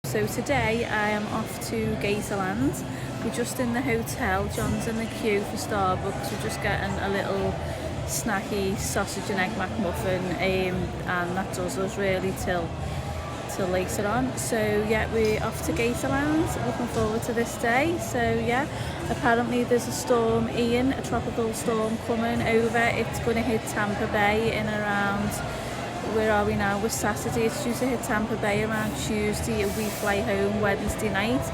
So today I am off to Gatorland. We're just in the hotel. John's in the queue for Starbucks. We're just getting a little snacky sausage and egg McMuffin, and that does us really till later on. So yeah, we're off to Gatorland. Looking forward to this day. So yeah, apparently there's a storm, Ian, a tropical storm coming over. It's going to hit Tampa Bay in around, where are we now? We're Saturday. It's due to hit Tampa Bay around Tuesday. We fly home Wednesday night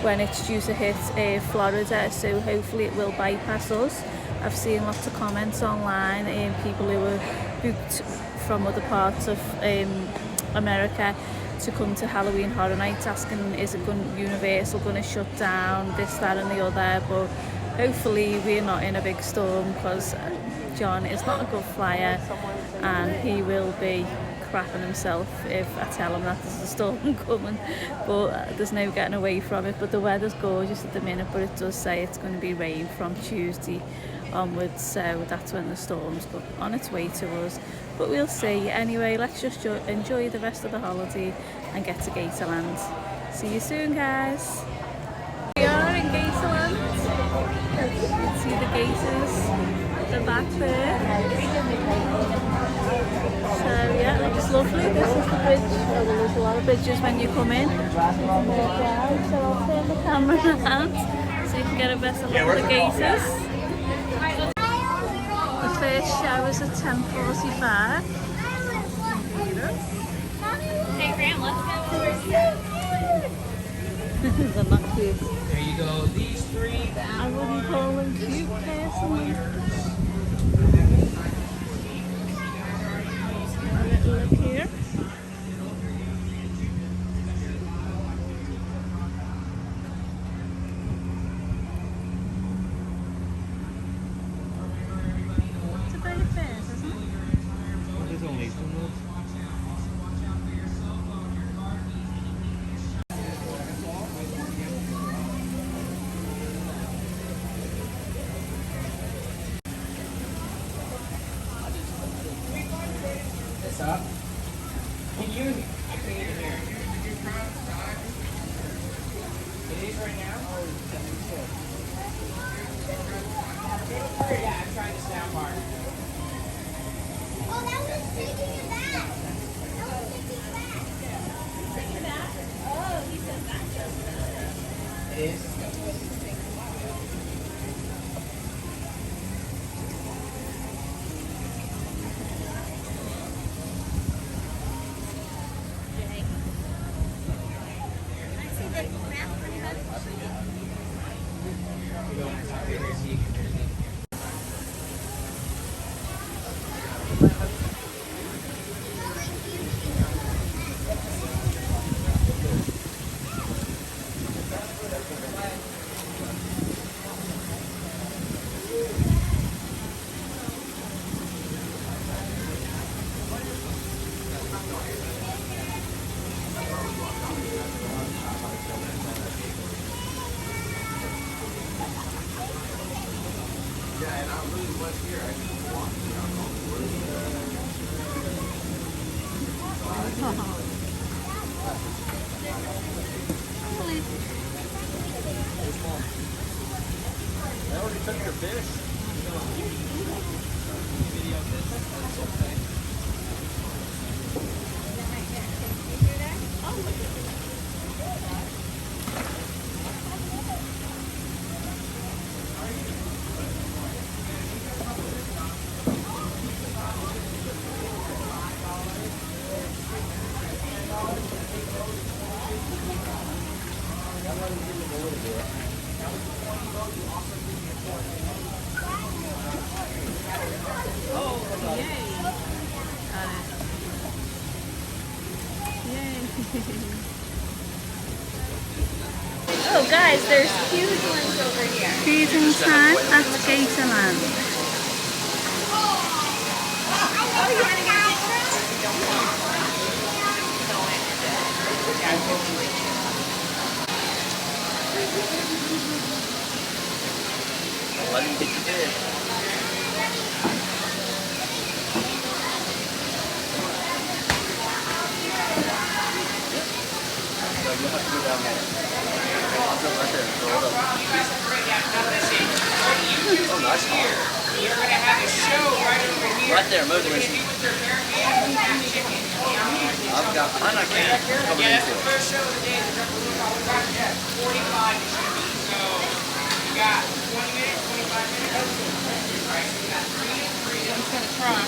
when it's due to hit Florida. So hopefully it will bypass us. I've seen lots of comments online and people who were booked from other parts of America to come to Halloween Horror Nights asking, is it Universal going to shut down, this, that and the other. But hopefully we're not in a big storm, because John is not a good flyer and he will be crapping himself if I tell him that there's a storm coming. But there's no getting away from it. But the weather's gorgeous at the minute, but it does say it's going to be rain from Tuesday onwards, so that's when the storm's on its way to us. But we'll see. Anyway, let's just enjoy the rest of the holiday and get to Gatorland. See you soon, guys. We are in Gatorland. You can see the gators at the back there. So yeah, it looks lovely. This is the bridge. Oh, well, there's a lot of bridges when you come in. So I'll turn the camera around so you can get a better look at the gators. The first show is at 10:45. Hey Graham, let's go. They're not cute. There you go. These three. I wouldn't call them cute personally. A little look here. It's a very face, isn't it? There's only two more. Up. Can you? I can even hear. It is right now. Yeah, I'm trying to sound part. Oh, that was taking it back. That was taking it back. Taking it back? Oh, he said that just It is. I already took your fish. Oh guys, there's huge ones over here. Feeding time at Gatorland. Oh, you want to get a Let him get your fish. So you'll have to Oh, nice. You're going to have a show right over here. Right there, move the machine. I've got mine, I can't. Yeah, that's the first show of the day. The Jumparoo, we're about to have 45 it should be. So, you got 20 minutes, 25 minutes. Alright, so you got 3 and 3. I'm just going to try.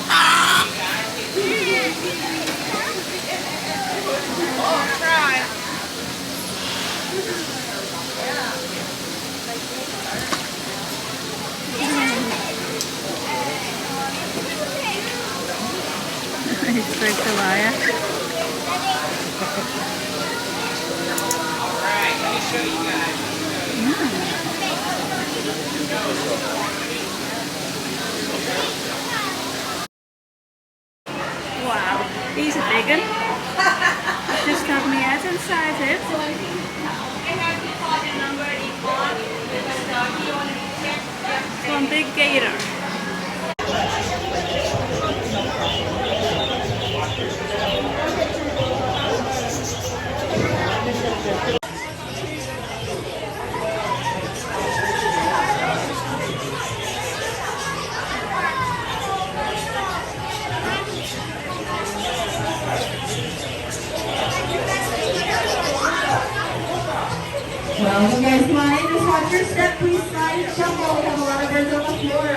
Try. It's like a liar. Alright, let me show you guys. Wow, he's a big one. Just have my head inside it. One big gator. Well, you guys mind? Just watch your step, please slide and jump while we have a lot of birds on the floor.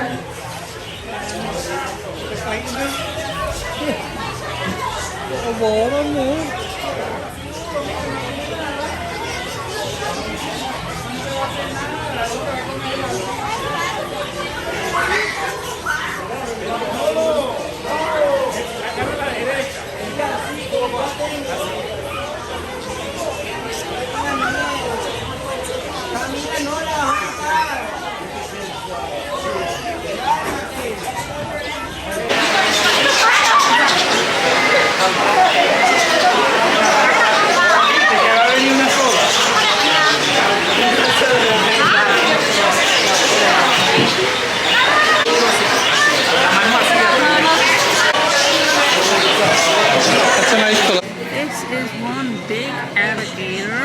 This is one big alligator.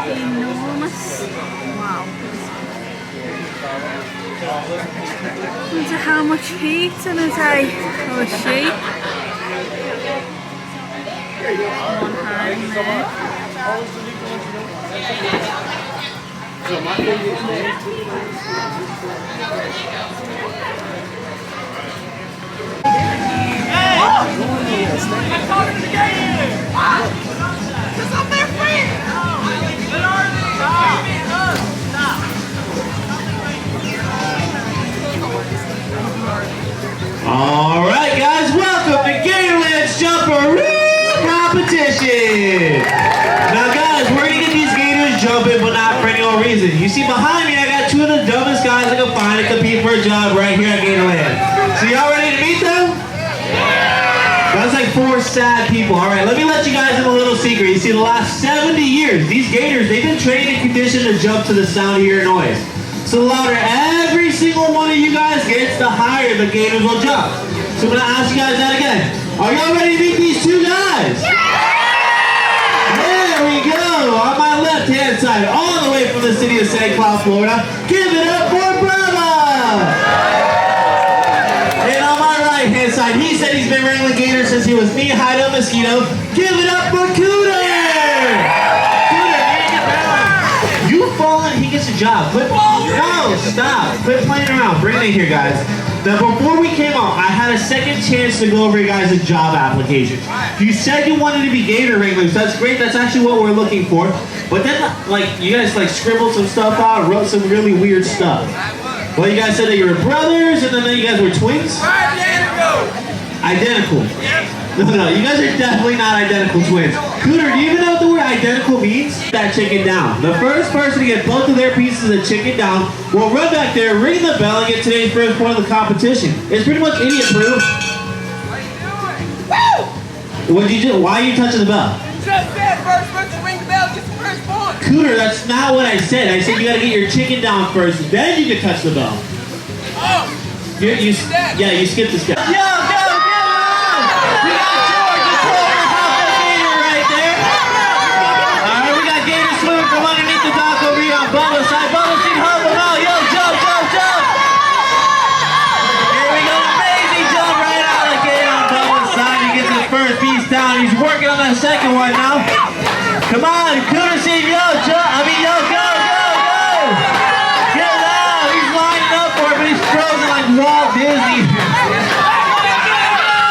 Enormous. Wow. Wonder how much heat in a day. Or she. One hand there. All right, guys, welcome to Gatorland's Jumparoo competition. Now, guys, we're gonna get these gators jumping, but not for any old reason. You see behind me, I got two of the dumbest guys I can find to compete for a job right here at Gatorland. So y'all ready to meet them? That's like 4 sad people. All right, let me let you guys in a little secret. You see, the last 70 years, these gators, they've been trained and conditioned to jump to the sound of your noise. So the louder every single one of you guys gets, the higher the gators will jump. So I'm gonna ask you guys that again. Are y'all ready to meet these two guys? There we go. On my left-hand side, all the way from the city of St. Cloud, Florida, give it up for Brahma. And on my right-hand side, he said he's been wrangling gators since he was knee-high to a mosquito. Give it up for Cooter. You fallen, he gets a job. No, stop. Quit playing around. Bring it in here, guys. Now, before we came out, I had a second chance to go over your guys' job applications. You said you wanted to be gator wranglers. That's great. That's actually what we're looking for. But then, like, you guys, like, scribbled some stuff out, wrote some really weird stuff. Well, you guys said that you were brothers, and then you guys were twins? Identical. No, you guys are definitely not identical twins. Cooter, do you even know what the word identical means? That chicken down. The first person to get both of their pieces of chicken down will run back there, ring the bell, and get today's first point of the competition. It's pretty much idiot proof. What are you doing? Woo! What did you do? Why are you touching the bell? Just said first person to ring the bell gets the first point. Cooter, that's not what I said. I said you gotta get your chicken down first, then you can touch the bell. Oh! Yeah, you skipped the step. Yo, go, get on! We got George, the quarter half of the gator right there. got a second one now. Come on, Cooter Steve, yo, yo, go. Get it out. He's lining up for it, but he's frozen like Walt Disney.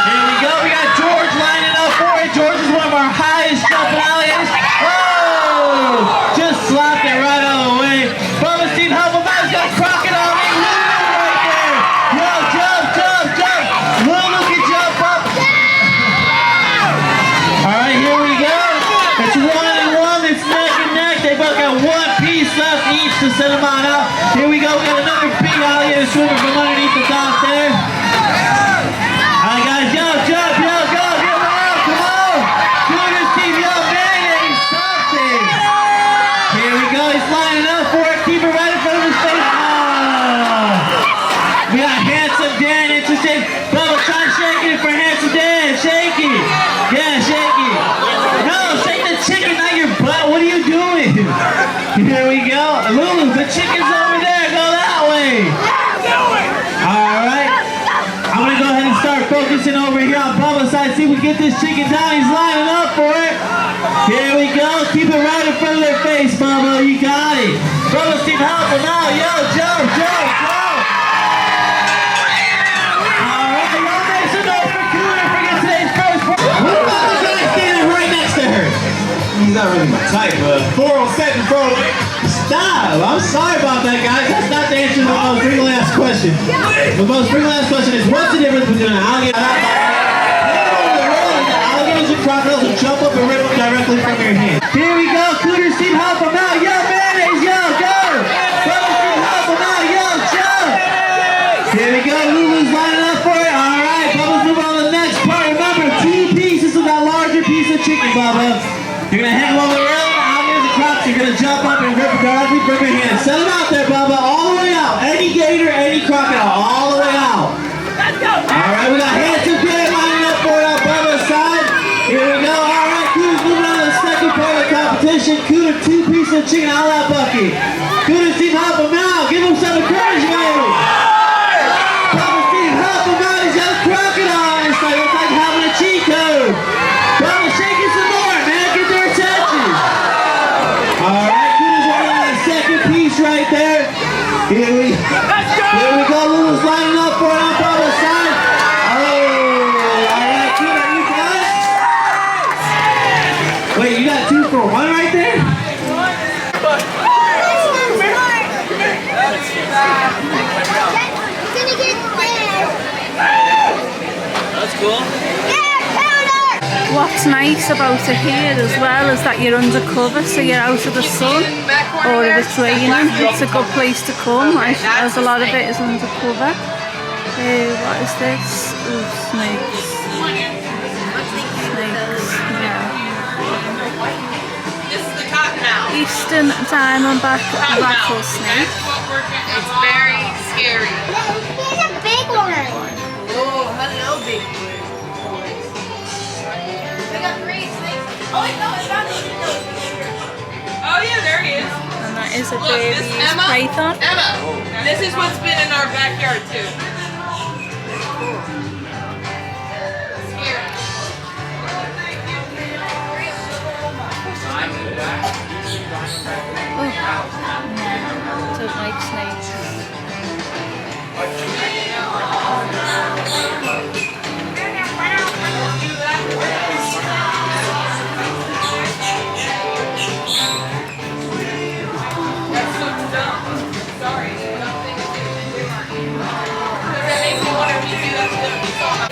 Here we go. We got George lining up for it. George is one of our highest jumping alligators. Oh, just slapped it right out of the way. Bubba Steve, help him out. He's got crocodile named Lulu right there. Yo, jump. Lulu can jump up. All right, here we go. It's 1-1. It's neck and neck. They both got one piece left each to send them on out. Here we go. We got another big alligator swimming from underneath the dock there. All right, guys. Yo, jump. Yo, go. Get him out. Come on. Cooter Steve, yo, man, ain't something. Here we go. He's lining up for it. Keep it right in front of his face. Oh. We got Handsome Dan interested. Bubba, try shaking it for Handsome Dan. Shake it. Yeah, shake it. No, shake the chicken, not your butt. What are you doing? Here we go. Lulu, the chicken's over there. Go that way. All right. I'm going to go ahead and start focusing over here on Bubba's side. See if we get this chicken down. He's lining up for it. Here we go. Keep it right in front of their face, Bubba. You got it. Bubba Steve, help him out. Yo, jump. All right, y'all make some noise for Cooter for getting today's first. What about the guy standing right next to her? He's not really my type, but 407, bro. Stop. I'm sorry about that, guys. That's not the answer to the most frequently asked question. The most frequently asked question is, what's the difference between an alligator and alligators and crocodiles will jump up and rip them directly from your hand. Here we go. Cooter Steve, help him out. Yo, mayonnaise, yo, go. Bubba Steve, help him out. Yo, jump. Here we go. Lulu's lining up for it. All right. Bubba's moving on to the next part. Remember, 2 pieces of that larger piece of chicken, Bubba. You're going to hang them over the rail. Alligators and crocs, you're going to jump up and rip it directly from your hand. Set them out there, Bubba. All the way out. Any gator, any crocodile. All the way out. Let's go. All right. We got Handsome Dan lining up for it on Bubba's side. Here we go. All right. Cooter's moving on to the second part of the competition. Cooter, 2 pieces of chicken out of that bucket. Cooter Steve, help him out. Give him some encouragement. Bubba Steve, help him out. He's got a crocodile. It's like having a cheat code. Bubba, shake it some more, man. Get their attention. All right. Cooter's on the second piece right there. Here we go. Lulu's lining up for it on Bubba's side. Oh, all right. Cooter, you done? Wait, you got 2 for 1 right there? That's cool. What's nice about it here as well is that you're undercover, so you're out of the sun, or if it's raining, it's a good place to come, as a lot of it is undercover. What is this? Ooh, snakes. Snakes, yeah. This is the cottonmouth. Eastern diamondback rattlesnake. It's very scary. He's a big one. Oh, hello, big boy. We got 3 snakes. Oh, wait, no, it's not. Oh, yeah, there he is. And that is a Look, this baby's Emma. python. Emma, this is what's been in our backyard, too. Scary. Oh, no, don't like snakes. That's so dumb. Sorry. Nothing to do with it. Because that makes me wonder if you do that to them. You saw that.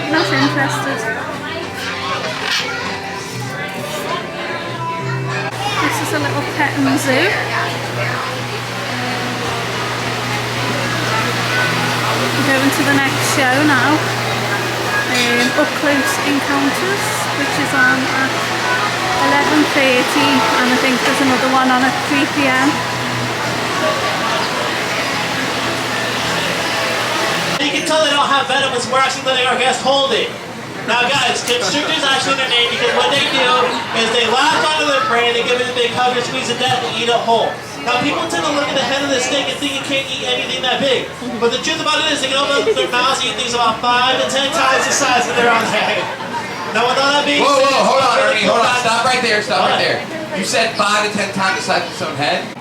Not interested. This is a little petting zoo. We're going to the next show now. Up Close Encounters, which is on at 11:30, and I think there's another one on at 3 p.m. You can talk not venomous. We're actually letting our guests hold it. Now guys, constrictors actually their name because what they do is they latch onto their prey, they give it a big hug or squeeze to death and eat it whole. Now people tend to look at the head of the snake and think it can't eat anything that big. But the truth about it is they can open up their mouths and eat things about 5 to 10 times the size of their own head. Now with all that being said... Whoa, hold on, Ernie, hold on. Stop right there, stop right there. You said 5 to 10 times the size of its own head?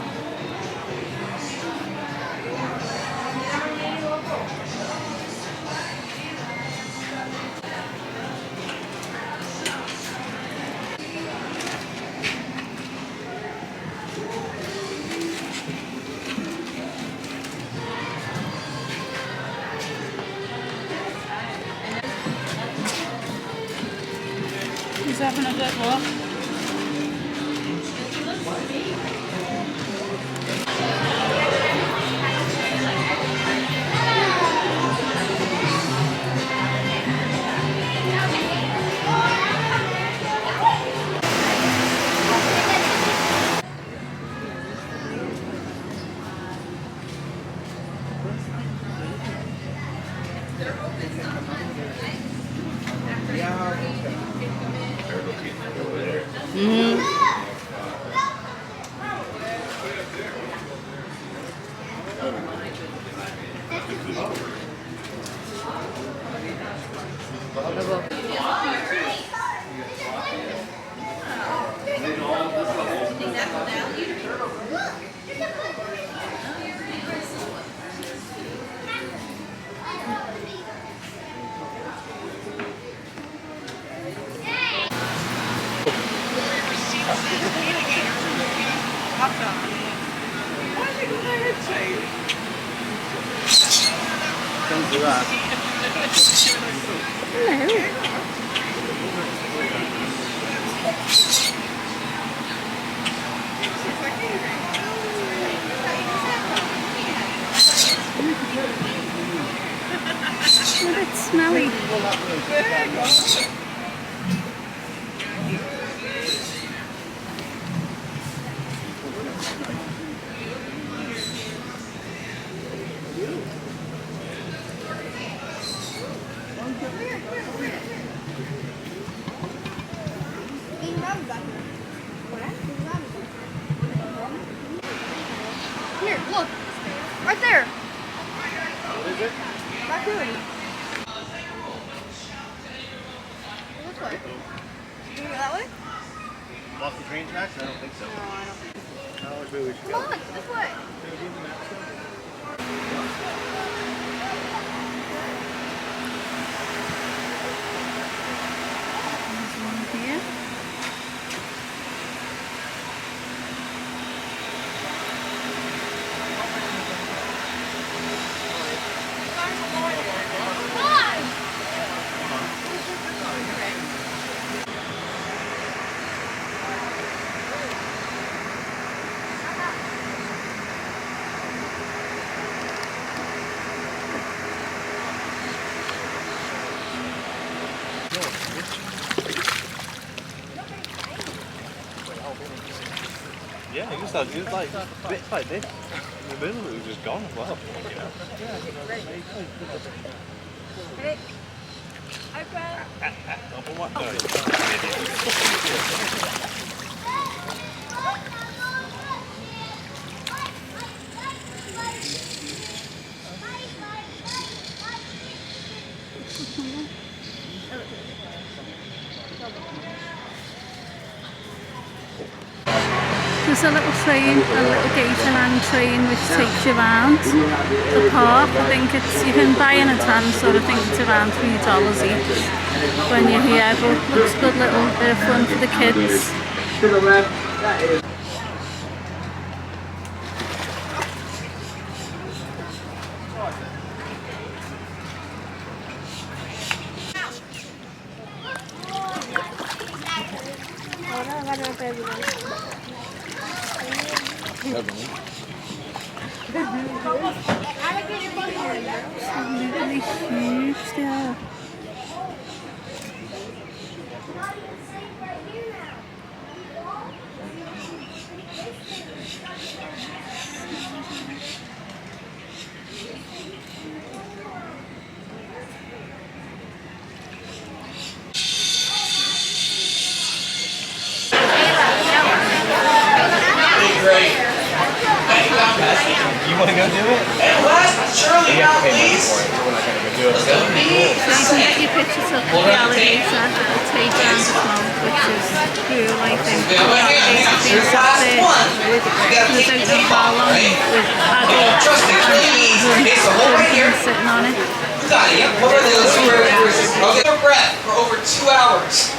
He's having a good look. Don't do that. A bit smelly. Here, look. Right there. Raccoon. Which way? Can we go that way? Off the train tracks? I don't think so. No, I don't think so. How much we should Come on, this way. There's one here. Yeah, it was like bits like this. In the middle it was just gone as well. You know? Ready? Open. Open what? No. There's a little train, a little Gatorland train which takes you around the park. I think it's, you can buy in advance, so I think it's around $3 each when you're here, but looks good, little bit of fun for the kids. To the left, that is. Really huge they are. want to go do it? And last but surely You have not to pay money least, for it, so we're not going to go do it. let's go to me. So you can get your pictures of the alligator that'll take down the mouth, which is cool, I think. The alligator being sat there, because I don't know how long, with adults Trust me, it's really easy. Okay, so hold right here. sitting on it. Got it, yep. Hold right there. Let's see where it is. Okay. Their breath for over 2 hours.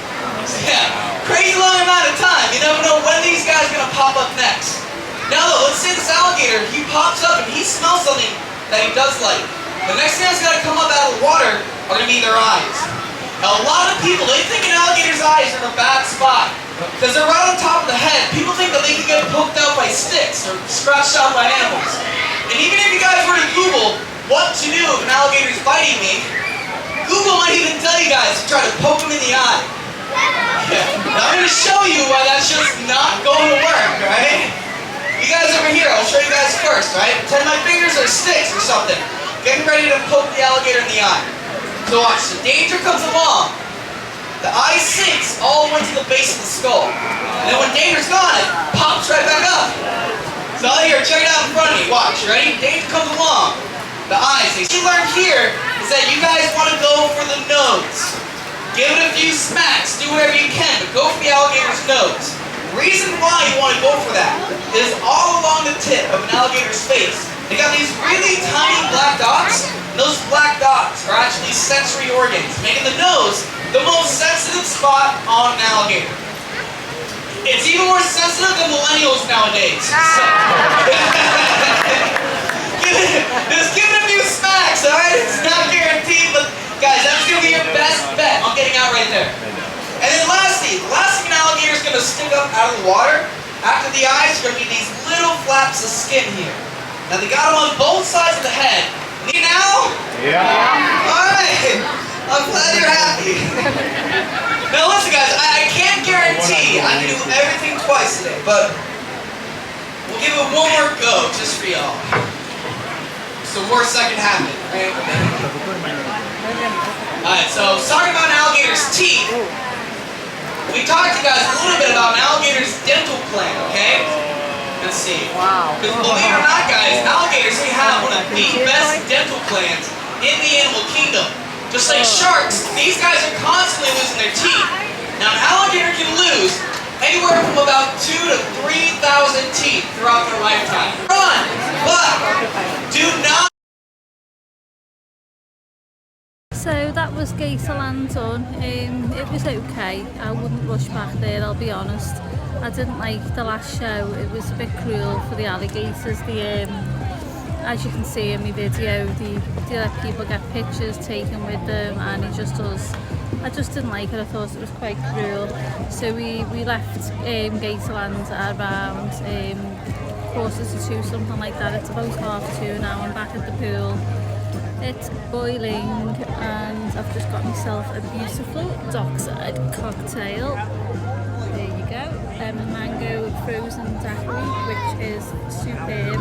Yeah, crazy long amount of time. You never know when these guys are gonna pop up next. Now though, let's say this alligator, he pops up and he smells something that he does like. The next thing that's gonna come up out of the water are gonna be their eyes. Now a lot of people, they think an alligator's eyes are in a bad spot because they're right on top of the head. People think that they can get poked out by sticks or scratched out by animals. And even if you guys were to Google what to do if an alligator's biting me, Google might even tell you guys to try to poke him in the eye. Yeah. Now I'm going to show you why that's just not going to work, right? You guys over here, I'll show you guys first, right? Pretend my fingers are sticks or something. Getting ready to poke the alligator in the eye. So watch, the danger comes along. The eye sinks all the way to the base of the skull. And then when danger's gone, it pops right back up. So here, check it out in front of me. Watch, ready? Danger comes along. The eyes. What you learned here is that you guys want to go for the nose. Give it a few smacks, do whatever you can, but go for the alligator's nose. The reason why you want to go for that is all along the tip of an alligator's face, they got these really tiny black dots, and those black dots are actually sensory organs, making the nose the most sensitive spot on an alligator. It's even more sensitive than millennials nowadays. So, just give it a few smacks, alright? It's not guaranteed, but guys, that's going to be your best bet on getting out right there. And then lastly, the last thing an alligator is going to stick up out of the water, after the eyes, are going to be these little flaps of skin here. Now they got them on both sides of the head. You now? Yeah. Alright, I'm glad you're happy. Now listen guys, I can't guarantee I can do everything twice today, but we'll give it one more go just for y'all. So worst that can happen, right? Alright, so talking about an alligator's teeth, we talked to you guys a little bit about an alligator's dental plan, okay? Let's see. Wow. Because believe it or not, guys, alligators, they have one of the best dental plans in the animal kingdom. Just like sharks, these guys are constantly losing their teeth. Now, an alligator can lose anywhere from about 2,000 to 3,000 teeth throughout their lifetime. Run! But do not. So that was Gatorland done. It was okay. I wouldn't rush back there, I'll be honest. I didn't like the last show. It was a bit cruel for the alligators. As you can see in my video, they let people get pictures taken with them, and it just does. I just didn't like it. I thought it was quite cruel. So we left Gatorland around 1:45, something like that. It's about 2:30 now. I'm back at the pool. It's boiling, and I've just got myself a beautiful dockside cocktail. There you go. A mango frozen daiquiri, which is superb.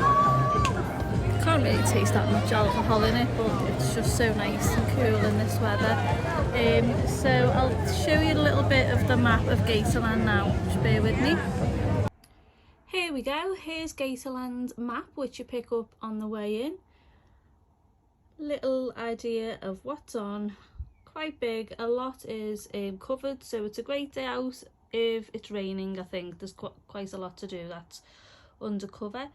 Can't really taste that much alcohol in it, but it's just so nice and cool in this weather. So I'll show you a little bit of the map of Gatorland now. Just bear with me. Here we go. Here's Gatorland map, which you pick up on the way in. Little idea of what's on. Quite big. A lot is covered, so it's a great day out. If it's raining, I think there's quite a lot to do that's undercover.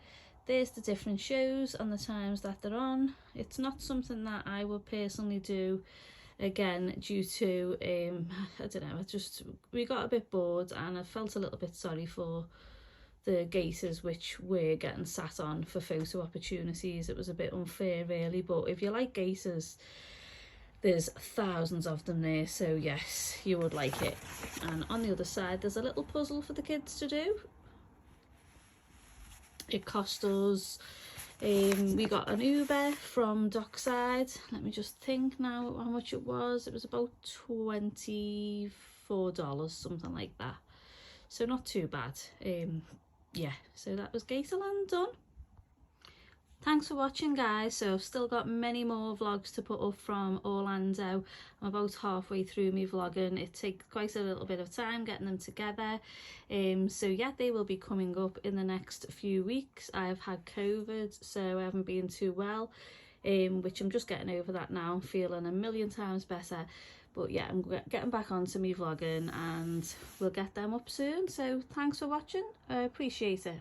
There's the different shows and the times that they're on. It's not something that I would personally do again due to I don't know, we got a bit bored, and I felt a little bit sorry for the gators which were getting sat on for photo opportunities. It was a bit unfair really, but if you like gators, there's thousands of them there, so yes, you would like it. And on the other side there's a little puzzle for the kids to do. It cost us, we got an Uber from Dockside. Let me just think now how much it was. It was about $24, something like that. So not too bad. Yeah, so that was Gatorland done. Thanks for watching, guys. So I've still got many more vlogs to put up from Orlando. I'm about halfway through me vlogging. It takes quite a little bit of time getting them together. So yeah, they will be coming up in the next few weeks. I've had COVID, so I haven't been too well, which I'm just getting over that now. I'm feeling a million times better. But yeah, I'm getting back onto me vlogging and we'll get them up soon. So thanks for watching. I appreciate it.